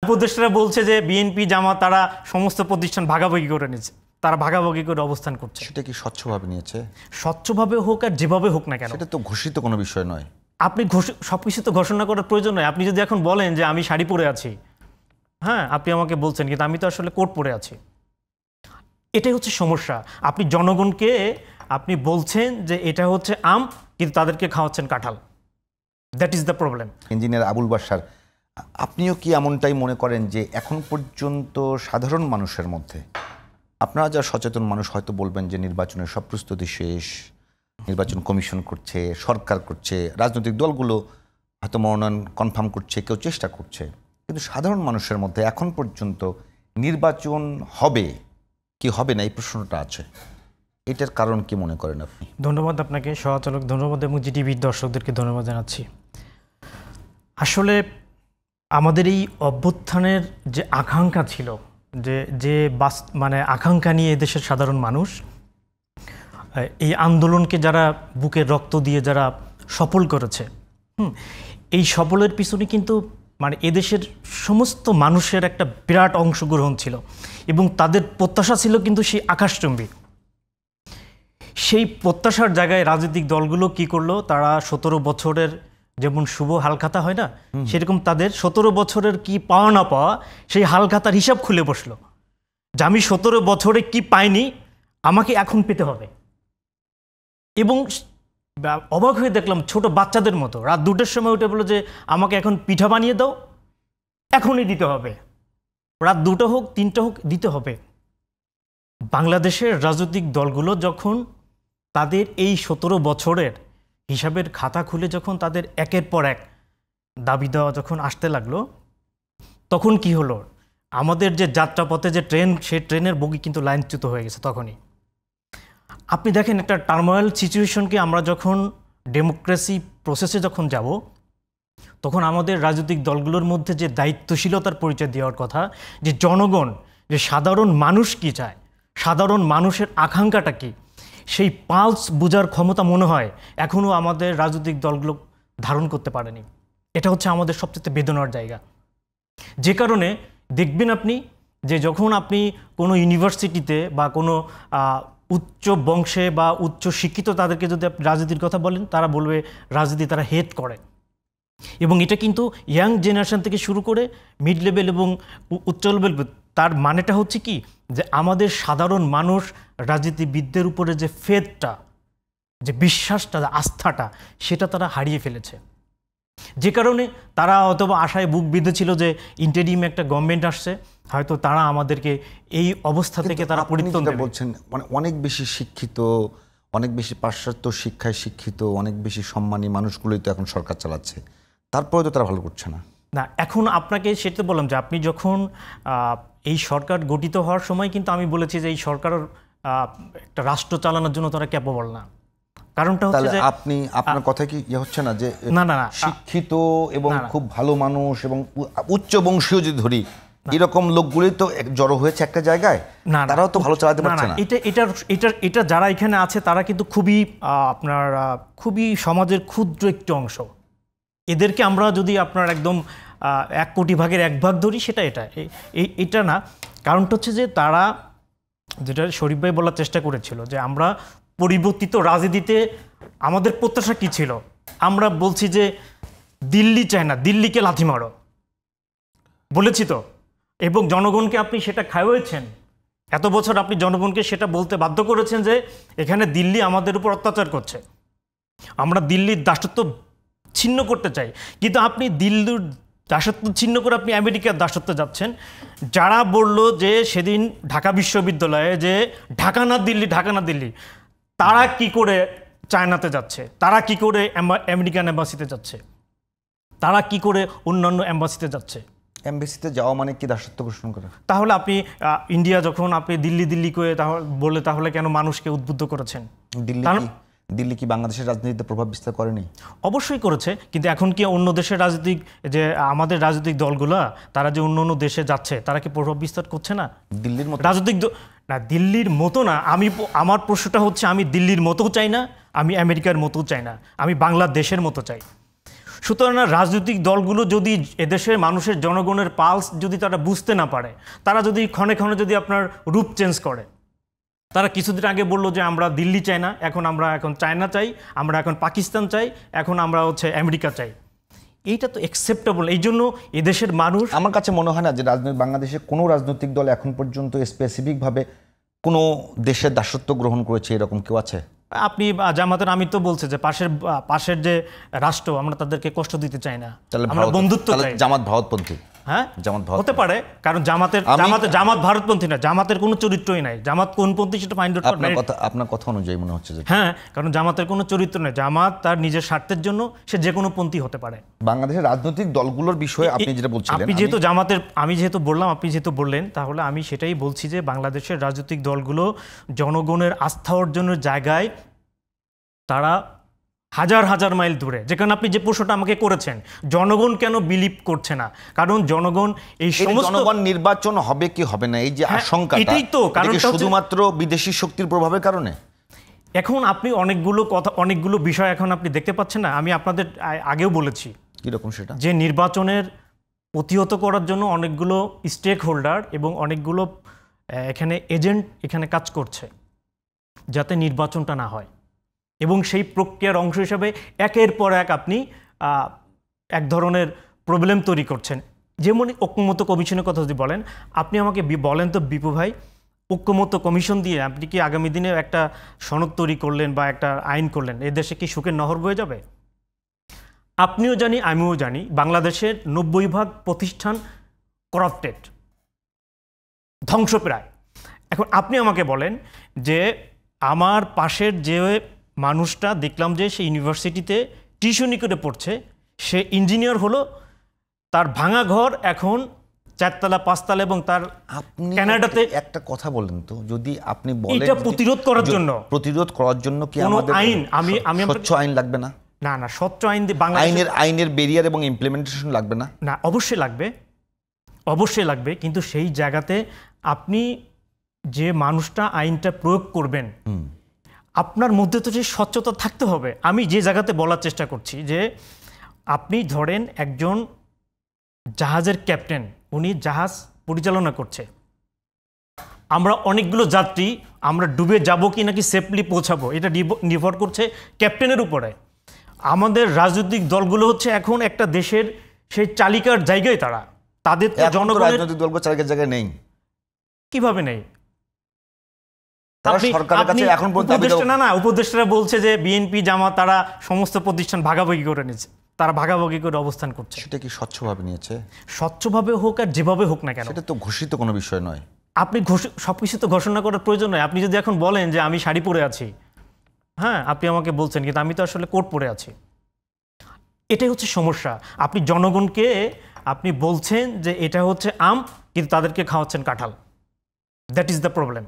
উপদেষ্টারা বলছে যে বিএনপি জামাত তারা সমস্ত প্রতিষ্ঠান ভাগাভাগি করে নিয়েছে, তারা ভাগাভাগি করে অবস্থান করছে। সেটা কি স্বচ্ছভাবে নিয়েছে? স্বচ্ছভাবে হোক আর যেভাবে হোক না কেন, সেটা তো ঘোষিত কোনো বিষয় নয়। আপনি সবকিছু তো ঘোষণা করার প্রয়োজন নয়। আপনি যদি এখন বলেন যে আমি শাড়ি পরে আছি, হ্যাঁ আপনি আমাকে বলছেন, কিন্তু আমি তো আসলে কোট পরে আছি, এটাই হচ্ছে সমস্যা। আপনি জনগণকে আপনি বলছেন যে এটা হচ্ছে আম, কিন্তু তাদেরকে খাওয়াচ্ছেন কাঁঠাল। That is the problem. Engineer Abul Bashar, আপনিও কি এমনটাই মনে করেন যে এখন পর্যন্ত সাধারণ মানুষের মধ্যে, আপনারা যা সচেতন মানুষ হয়তো বলবেন যে নির্বাচনের সব প্রস্তুতি শেষ, নির্বাচন কমিশন করছে, সরকার করছে, রাজনৈতিক দলগুলো হয়তো মনোনয়ন কনফার্ম করছে, কেউ চেষ্টা করছে, কিন্তু সাধারণ মানুষের মধ্যে এখন পর্যন্ত নির্বাচন হবে কি হবে না এই প্রশ্নটা আছে। এটার কারণ কি মনে করেন আপনি? ধন্যবাদ আপনাকে সহচালক, ধন্যবাদ, এবং জিটিভির দর্শকদেরকে ধন্যবাদ জানাচ্ছি। আসলে আমাদের এই অভ্যুত্থানের যে আকাঙ্ক্ষা ছিল, যে মানে আকাঙ্ক্ষা নিয়ে এদেশের সাধারণ মানুষ এই আন্দোলনকে যারা বুকের রক্ত দিয়ে যারা সফল করেছে, এই সফলের পিছনে কিন্তু মানে এদেশের সমস্ত মানুষের একটা বিরাট অংশগ্রহণ ছিল, এবং তাদের প্রত্যাশা ছিল কিন্তু সেই আকাশচুম্বী। সেই প্রত্যাশার জায়গায় রাজনৈতিক দলগুলো কি করলো, তারা 17 বছরের যেমন শুভ হালখাতা হয় না, সেরকম তাদের 17 বছরের কি পাওয়া না পাওয়া সেই হালখাতার হিসাব খুলে বসলো, যে আমি 17 বছরে কি পাইনি, আমাকে এখন পেতে হবে। এবং অবাক হয়ে দেখলাম ছোট বাচ্চাদের মতো রাত 2টার সময় উঠে বললো যে আমাকে এখন পিঠা বানিয়ে দাও, এখনই দিতে হবে, রাত 2টা হোক 3টা হোক দিতে হবে। বাংলাদেশের রাজনৈতিক দলগুলো যখন তাদের এই 17 বছরের হিসাবের খাতা খুলে যখন তাদের একের পর এক দাবি দেওয়া যখন আসতে লাগলো, তখন কি হলো, আমাদের যে যাত্রাপথে যে ট্রেন, সেই ট্রেনের বগি কিন্তু লাইনচ্যুত হয়ে গেছে। তখনই আপনি দেখেন একটা টার্মোয়াল সিচুয়েশনকে আমরা যখন ডেমোক্রেসি প্রসেসে যখন যাব, তখন আমাদের রাজনৈতিক দলগুলোর মধ্যে যে দায়িত্বশীলতার পরিচয় দেওয়ার কথা, যে জনগণ, যে সাধারণ মানুষ কি চায়, সাধারণ মানুষের আকাঙ্ক্ষাটা কি, সেই পালস বোঝার ক্ষমতা মনে হয় এখনও আমাদের রাজনৈতিক দলগুলো ধারণ করতে পারেনি। এটা হচ্ছে আমাদের সবচেয়ে বেদনার জায়গা। যে কারণে দেখবেন আপনি যে যখন আপনি কোনো ইউনিভার্সিটিতে বা কোনো উচ্চ বংশে বা উচ্চ শিক্ষিত তাদেরকে যদি আপনি রাজনীতির কথা বলেন, তারা বলবে রাজনীতি তারা হেট করে। এবং এটা কিন্তু ইয়াং জেনারেশন থেকে শুরু করে মিড লেভেল এবং উচ্চ লেভেল, তার মানেটা হচ্ছে কি, যে আমাদের সাধারণ মানুষ রাজনীতিবিদদের উপরে যে ফেথটা, যে বিশ্বাসটা, আস্থাটা, সেটা তারা হারিয়ে ফেলেছে। যে কারণে তারা অথবা আশায় বুক বেঁধেছিল যে ইন্টারিম একটা গভর্নমেন্ট আসছে, হয়তো তারা আমাদেরকে এই অবস্থা থেকে তারা পরিত্রাণ দেবে। বলছেন মানে অনেক বেশি শিক্ষিত, অনেক বেশি পাশ্চাত্য শিক্ষায় শিক্ষিত, অনেক বেশি সম্মানী মানুষগুলোই তো এখন সরকার চালাচ্ছে, তারপরে তো তারা ভালো করছে না। না, এখন আপনাকে সেটা বললাম যে আপনি যখন এই সরকার গঠিত হওয়ার সময় কিন্তু আমি বলেছি যে এই সরকার একটা রাষ্ট্র চালানোর জন্য তারা ক্যাপেবল না। কারণটা হচ্ছে যে আপনি আপনার কথা কি হচ্ছে না যে না শিক্ষিত এবং খুব ভালো মানুষ এবং উচ্চ বংশীয় যদি ধরি, এরকম লোকগুলোই তো জড়ো হয়েছে একটা জায়গায়, তারাও তো ভালো চালাতে পারছে না। এটা যারা এখানে আছে তারা কিন্তু খুবই আপনার খুবই সমাজের ক্ষুদ্র একটি অংশ। এদেরকে আমরা যদি আপনার একদম 1 কোটি ভাগের 1 ভাগ ধরি, সেটা এটা না। কারণটা হচ্ছে যে তারা, যেটা শরীফ ভাই বলার চেষ্টা করেছিল, যে আমরা পরিবর্তিত রাজনীতিতে আমাদের প্রত্যাশা কী ছিল, আমরা বলছি যে দিল্লি চায় না, দিল্লিকে লাথি মারো বলেছি তো, এবং জনগণকে আপনি সেটা খাওয়াইছেন। এত বছর আপনি জনগণকে সেটা বলতে বাধ্য করেছেন যে এখানে দিল্লি আমাদের উপর অত্যাচার করছে, আমরা দিল্লির দাসত্ব ছিন্ন করতে চাই। কিন্তু আপনি দিল্লির দাসত্ব ছিন্ন করে আপনি আমেরিকার দাসত্বে যাচ্ছেন। যারা বলল যে সেদিন ঢাকা বিশ্ববিদ্যালয়ে যে ঢাকা না দিল্লি, ঢাকা না দিল্লি, তারা কি করে চায়নাতে যাচ্ছে, তারা কি করে আমেরিকান এম্বাসিতে যাচ্ছে, তারা কি করে অন্যান্য এম্বাসিতে যাচ্ছে? এমবিসিতে যাওয়া মানে কি দাসত্ব ঘোষণা করা? তাহলে আপনি ইন্ডিয়া যখন আপনি দিল্লি দিল্লি করে বলে, তাহলে কেন মানুষকে উদ্বুদ্ধ করেছেন? দিল্লি কি বাংলাদেশের রাজনীতিতে প্রভাব বিস্তার করেনি? অবশ্যই করেছে, কিন্তু এখন কি অন্য দেশের রাজনৈতিক, যে আমাদের রাজনৈতিক দলগুলা তারা যে অন্য অন্য দেশে যাচ্ছে, তারা কি প্রভাব বিস্তার করছে না? দিল্লির মতো রাজনৈতিক না, দিল্লির মতো না। আমার প্রশ্নটা হচ্ছে, আমি দিল্লির মতো চাই না, আমি আমেরিকার মতো চাই না, আমি বাংলাদেশের মতো চাই। সুতরাং রাজনৈতিক দলগুলো যদি এদেশের মানুষের জনগণের পালস যদি তারা বুঝতে না পারে, তারা যদি ক্ষণে ক্ষণে যদি আপনার রূপ চেঞ্জ করে, তারা কিছুদিন আগে বললো যে আমরা দিল্লি চাই না, আমরা এখন চায়না চাই, আমরা এখন পাকিস্তান চাই, এখন আমরা হচ্ছে আমেরিকা চাই, এইটা তো অ্যাকসেপ্টেবল। এই জন্য এদেশের মানুষ, আমার কাছে মনে হয় না যে বাংলাদেশে কোনো রাজনৈতিক দল এখন পর্যন্ত স্পেসিফিকভাবে কোনো দেশের দাসত্ব গ্রহণ করেছে, এরকম কেউ আছে? আপনি জামাতের আমি তো বলছে যে পাশের যে রাষ্ট্র, আমরা তাদেরকে কষ্ট দিতে চাই না, আমরা বন্ধুত্ব চাই। জামাত ভারতপন্থী? হ্যাঁ, হতে পারে, কারণ জামাত ভারতপন্থী না, জামাতের কোনো চরিত্রই নাই। জামাত কোনপন্থী সেটা ফাইন্ড আউট করবেন। আপনার কথা অনুযায়ী মনে হচ্ছে যে হ্যাঁ, কারণ জামাতের কোনো চরিত্র নেই। জামাত তার নিজের স্বার্থের জন্য সে যে কোনো পন্থী হতে পারে। বাংলাদেশের রাজনৈতিক দলগুলোর বিষয়ে আপনি যেটা বলছিলেন, আমি যেহেতু বললাম, আপনি যেহেতু বললেন, তাহলে আমি সেটাই বলছি যে বাংলাদেশের রাজনৈতিক দলগুলো জনগণের আস্থা অর্জনের জায়গায় তারা হাজার হাজার মাইল দূরে। যেখানে আপনি যে প্রশ্নটা আমাকে করেছেন, জনগণ কেন বিলিভ করছে না, কারণ জনগণ এই সমস্ত নির্বাচন হবে কি হবে না, এই যে আশঙ্কা, এটাই তো কারণ, শুধুমাত্র বিদেশি শক্তির প্রভাবের কারণে। এখন আপনি অনেকগুলো বিষয় এখন আপনি দেখতে পাচ্ছেন না। আমি আপনাদের আগেও বলেছি কিরকম সেটা, যে নির্বাচনের প্রতিহত করার জন্য অনেকগুলো স্টেক হোল্ডার এবং অনেকগুলো এখানে এজেন্ট এখানে কাজ করছে যাতে নির্বাচনটা না হয়, এবং সেই প্রক্রিয়ার অংশ হিসাবে একের পর এক আপনি এক ধরনের প্রবলেম তৈরি করছেন। যেমন ঐক্যমত্য কমিশনের কথা যদি বলেন, আপনি আমাকে বলেন তো বিপু ভাই, ঐক্যমত্য কমিশন দিয়ে আপনি কি আগামী দিনে একটা সনদ তৈরি করলেন বা একটা আইন করলেন, এ দেশে কি সুখের নহর বয়ে যাবে? আপনিও জানি, আমিও জানি, বাংলাদেশের 90% প্রতিষ্ঠান করাপ্টেড, ধ্বংসপ্রায়। এখন আপনি আমাকে বলেন যে আমার পাশের যে মানুষটা দেখলাম যে সে ইউনিভার্সিটিতে টিউশনি করে পড়ছে, সে ইঞ্জিনিয়ার হলো, তার ভাঙা ঘর এখন 4 তলা 5 তলা, এবং তার কানাডাতে। একটা কথা বলেন তো, যদি আপনি বলেন এটা প্রতিরোধ করার জন্য কি আমাদের আইন, আমি স্বচ্ছ আইন লাগবে না? না, স্বচ্ছ আইন আইনের বেরিয়ার এবং ইমপ্লিমেন্টেশন লাগবে না? না, অবশ্যই লাগবে, কিন্তু সেই জায়গাতে আপনি যে মানুষটা আইনটা প্রয়োগ করবেন, আপনার মধ্যে তো যে স্বচ্ছতা থাকতে হবে। আমি যে জায়গাতে বলার চেষ্টা করছি যে আপনি ধরেন একজন জাহাজের ক্যাপ্টেন, উনি জাহাজ পরিচালনা করছে, আমরা অনেকগুলো যাত্রী, আমরা ডুবে যাব কি নাকি সেফলি পৌঁছাবো, এটা নির্ভর করছে ক্যাপ্টেনের উপরে। আমাদের রাজনৈতিক দলগুলো হচ্ছে এখন একটা দেশের সেই চালিকার জায়গায়, তাদের তো জনগণের রাজনৈতিক দলগুলো চালিকার জায়গায় নেই। কিভাবে নেই? উপদেষ্টারা বলছে যে বিএনপি জামাত তারা সমস্ত প্রতিষ্ঠান ভাগাভাগি করে নিচ্ছে, তারা ভাগাভাগি করে অবস্থান করছে। সেটা কি স্বচ্ছভাবে নিয়েছে? স্বচ্ছভাবে হোক আর যেভাবে হোক না কেন, সেটা তো ঘোষিত কোনো বিষয় নয়। আপনি সবকিছু তো ঘোষণা করার প্রয়োজন নয়। আপনি যদি এখন বলেন যে আমি শাড়ি পরে আছি, হ্যাঁ আপনি আমাকে বলছেন, কিন্তু আমি তো আসলে কোট পরে আছি, এটাই হচ্ছে সমস্যা। আপনি জনগণকে আপনি বলছেন যে এটা হচ্ছে আম, কিন্তু তাদেরকে খাওয়াচ্ছেন কাঁঠাল। That is the problem.